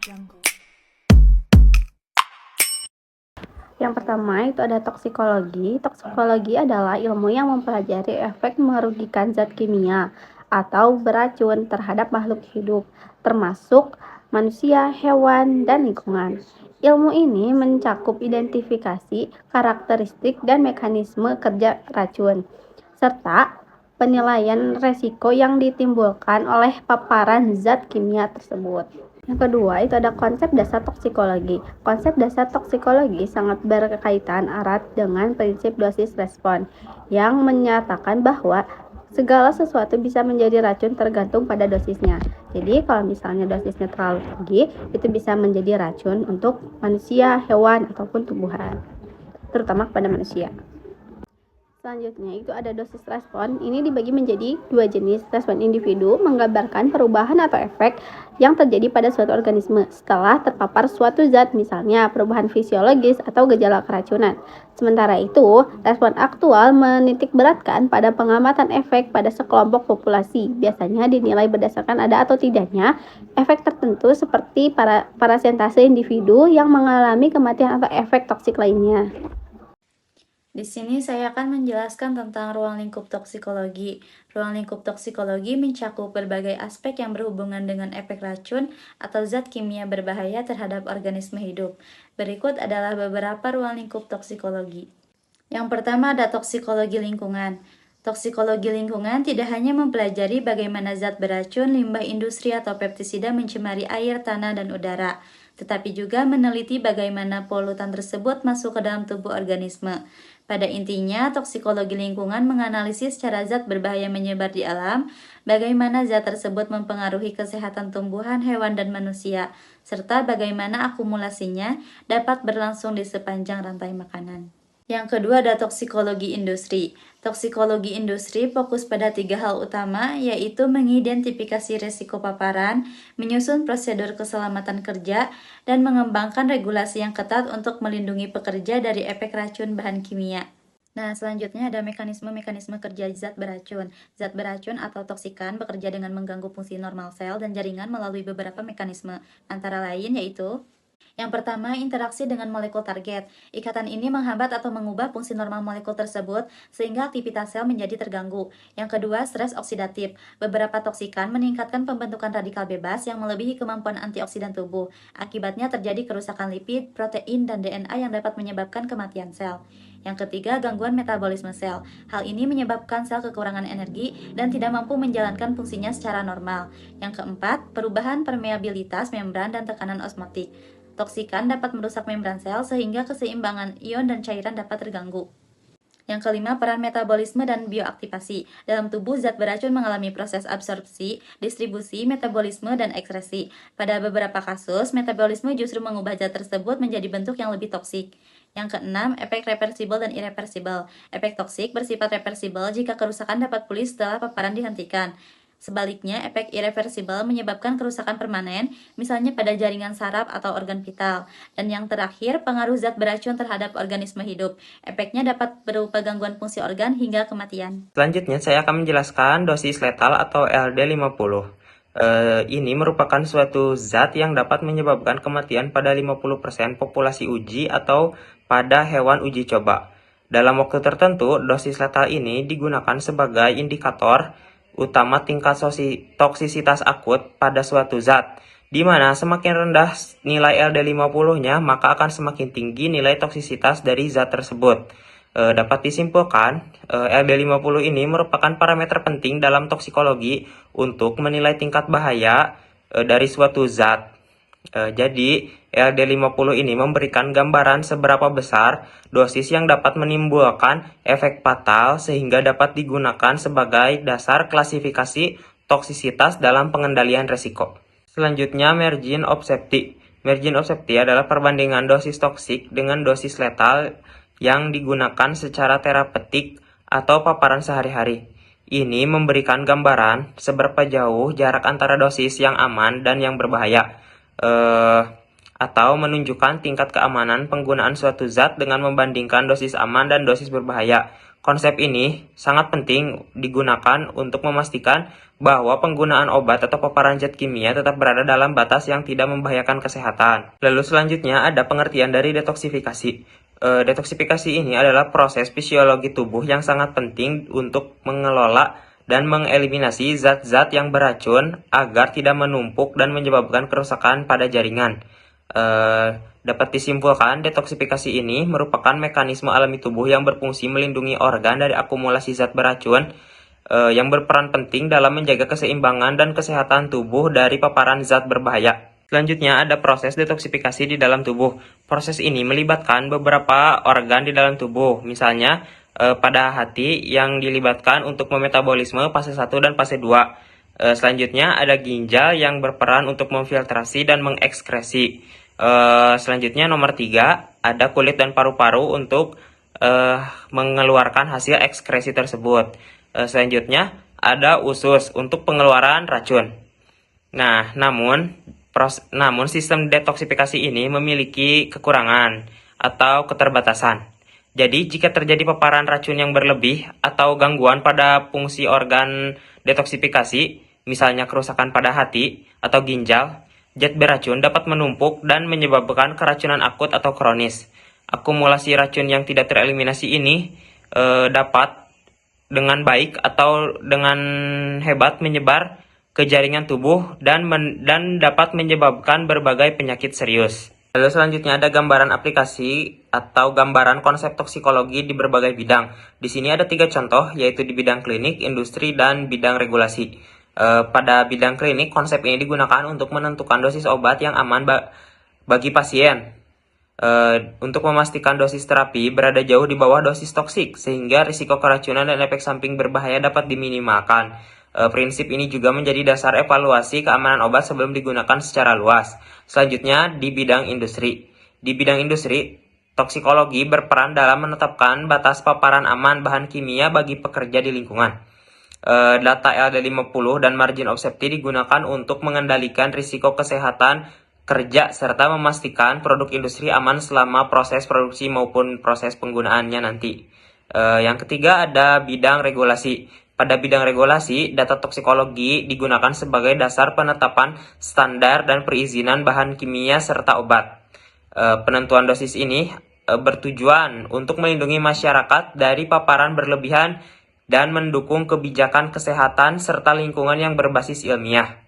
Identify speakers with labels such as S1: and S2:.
S1: Janggo.
S2: Yang pertama itu ada toksikologi. Toksikologi adalah ilmu yang mempelajari efek merugikan zat kimia atau beracun terhadap makhluk hidup, termasuk manusia, hewan, dan lingkungan. Ilmu ini mencakup identifikasi, karakteristik, dan mekanisme kerja racun, serta penilaian resiko yang ditimbulkan oleh paparan zat kimia tersebut. Yang kedua, itu ada konsep dasar toksikologi. Konsep dasar toksikologi sangat berkaitan erat dengan prinsip dosis respon, yang menyatakan bahwa segala sesuatu bisa menjadi racun tergantung pada dosisnya. Jadi, kalau misalnya dosisnya terlalu tinggi, itu bisa menjadi racun untuk manusia, hewan, ataupun tumbuhan, terutama kepada manusia. Selanjutnya itu ada dosis respon. Ini dibagi menjadi dua jenis. Respon individu menggambarkan perubahan atau efek yang terjadi pada suatu organisme setelah terpapar suatu zat, misalnya perubahan fisiologis atau gejala keracunan. Sementara itu, respon aktual menitikberatkan pada pengamatan efek pada sekelompok populasi. Biasanya dinilai berdasarkan ada atau tidaknya efek tertentu seperti parasentase individu yang mengalami kematian atau efek toksik lainnya.
S1: Di sini saya akan menjelaskan tentang ruang lingkup toksikologi. Ruang lingkup toksikologi mencakup berbagai aspek yang berhubungan dengan efek racun atau zat kimia berbahaya terhadap organisme hidup. Berikut adalah beberapa ruang lingkup toksikologi. Yang pertama ada toksikologi lingkungan. Toksikologi lingkungan tidak hanya mempelajari bagaimana zat beracun, limbah industri atau pestisida mencemari air, tanah, dan udara, tetapi juga meneliti bagaimana polutan tersebut masuk ke dalam tubuh organisme. Pada intinya, toksikologi lingkungan menganalisis cara zat berbahaya menyebar di alam, bagaimana zat tersebut mempengaruhi kesehatan tumbuhan, hewan, dan manusia, serta bagaimana akumulasinya dapat berlangsung di sepanjang rantai makanan. Yang kedua ada toksikologi industri. Toksikologi industri fokus pada 3 hal utama, yaitu mengidentifikasi risiko paparan, menyusun prosedur keselamatan kerja, dan mengembangkan regulasi yang ketat untuk melindungi pekerja dari efek racun bahan kimia. Nah, selanjutnya ada mekanisme-mekanisme kerja zat beracun. Zat beracun atau toksikan bekerja dengan mengganggu fungsi normal sel dan jaringan melalui beberapa mekanisme, antara lain yaitu yang pertama, interaksi dengan molekul target. Ikatan ini menghambat atau mengubah fungsi normal molekul tersebut sehingga aktivitas sel menjadi terganggu. Yang kedua, stres oksidatif. Beberapa toksikan meningkatkan pembentukan radikal bebas yang melebihi kemampuan antioksidan tubuh. Akibatnya terjadi kerusakan lipid, protein, dan DNA yang dapat menyebabkan kematian sel. Yang ketiga, gangguan metabolisme sel. Hal ini menyebabkan sel kekurangan energi dan tidak mampu menjalankan fungsinya secara normal. Yang keempat, perubahan permeabilitas membran dan tekanan osmotik. Toksikan dapat merusak membran sel sehingga keseimbangan ion dan cairan dapat terganggu. Yang kelima, peran metabolisme dan bioaktivasi. Dalam tubuh, zat beracun mengalami proses absorpsi, distribusi, metabolisme, dan ekskresi. Pada beberapa kasus, metabolisme justru mengubah zat tersebut menjadi bentuk yang lebih toksik. Yang keenam, efek reversibel dan irreversibel. Efek toksik bersifat reversibel jika kerusakan dapat pulih setelah paparan dihentikan. Sebaliknya, efek irreversibel menyebabkan kerusakan permanen, misalnya pada jaringan saraf atau organ vital. Dan yang terakhir, pengaruh zat beracun terhadap organisme hidup. Efeknya dapat berupa gangguan fungsi organ hingga kematian.
S3: Selanjutnya, saya akan menjelaskan dosis letal atau LD50. Ini merupakan suatu zat yang dapat menyebabkan kematian pada 50% populasi uji atau pada hewan uji coba. Dalam waktu tertentu, dosis letal ini digunakan sebagai indikator utama tingkat toksisitas akut pada suatu zat, di mana semakin rendah nilai LD50-nya, maka akan semakin tinggi nilai toksisitas dari zat tersebut. Dapat disimpulkan, LD50 ini merupakan parameter penting dalam toksikologi untuk menilai tingkat bahaya dari suatu zat. Jadi, LD50 ini memberikan gambaran seberapa besar dosis yang dapat menimbulkan efek fatal sehingga dapat digunakan sebagai dasar klasifikasi toksisitas dalam pengendalian resiko. Selanjutnya, margin of safety. Margin of safety adalah perbandingan dosis toksik dengan dosis letal yang digunakan secara terapeutik atau paparan sehari-hari. Ini memberikan gambaran seberapa jauh jarak antara dosis yang aman dan yang berbahaya, atau menunjukkan tingkat keamanan penggunaan suatu zat dengan membandingkan dosis aman dan dosis berbahaya. Konsep ini sangat penting digunakan untuk memastikan bahwa penggunaan obat atau paparan zat kimia tetap berada dalam batas yang tidak membahayakan kesehatan. Lalu selanjutnya ada pengertian dari detoksifikasi. Detoksifikasi ini adalah proses fisiologi tubuh yang sangat penting untuk mengelola dan mengeliminasi zat-zat yang beracun agar tidak menumpuk dan menyebabkan kerusakan pada jaringan. Dapat disimpulkan, detoksifikasi ini merupakan mekanisme alami tubuh yang berfungsi melindungi organ dari akumulasi zat beracun yang berperan penting dalam menjaga keseimbangan dan kesehatan tubuh dari paparan zat berbahaya. Selanjutnya ada proses detoksifikasi di dalam tubuh. Proses ini melibatkan beberapa organ di dalam tubuh, misalnya pada hati yang dilibatkan untuk memetabolisme fase 1 dan fase 2. Selanjutnya ada ginjal yang berperan untuk memfiltrasi dan mengekskresi. Selanjutnya nomor 3 ada kulit dan paru-paru untuk mengeluarkan hasil ekskresi tersebut. Selanjutnya ada usus untuk pengeluaran racun. Nah, namun sistem detoksifikasi ini memiliki kekurangan atau keterbatasan. Jadi, jika terjadi paparan racun yang berlebih atau gangguan pada fungsi organ detoksifikasi, misalnya kerusakan pada hati atau ginjal, zat beracun dapat menumpuk dan menyebabkan keracunan akut atau kronis. Akumulasi racun yang tidak tereliminasi ini dapat dengan baik atau dengan hebat menyebar ke jaringan tubuh dan dapat menyebabkan berbagai penyakit serius. Lalu selanjutnya ada gambaran aplikasi atau gambaran konsep toksikologi di berbagai bidang. Di sini ada 3 contoh, yaitu di bidang klinik, industri, dan bidang regulasi. Pada bidang klinik, konsep ini digunakan untuk menentukan dosis obat yang aman bagi pasien. Untuk memastikan dosis terapi berada jauh di bawah dosis toksik, sehingga risiko keracunan dan efek samping berbahaya dapat diminimalkan. Prinsip ini juga menjadi dasar evaluasi keamanan obat sebelum digunakan secara luas. Selanjutnya, di bidang industri. Di bidang industri, toksikologi berperan dalam menetapkan batas paparan aman bahan kimia bagi pekerja di lingkungan. Data LD50 dan margin of safety digunakan untuk mengendalikan risiko kesehatan kerja serta memastikan produk industri aman selama proses produksi maupun proses penggunaannya nanti. Yang ketiga ada bidang regulasi. Pada bidang regulasi, data toksikologi digunakan sebagai dasar penetapan standar dan perizinan bahan kimia serta obat. Penentuan dosis ini bertujuan untuk melindungi masyarakat dari paparan berlebihan dan mendukung kebijakan kesehatan serta lingkungan yang berbasis ilmiah.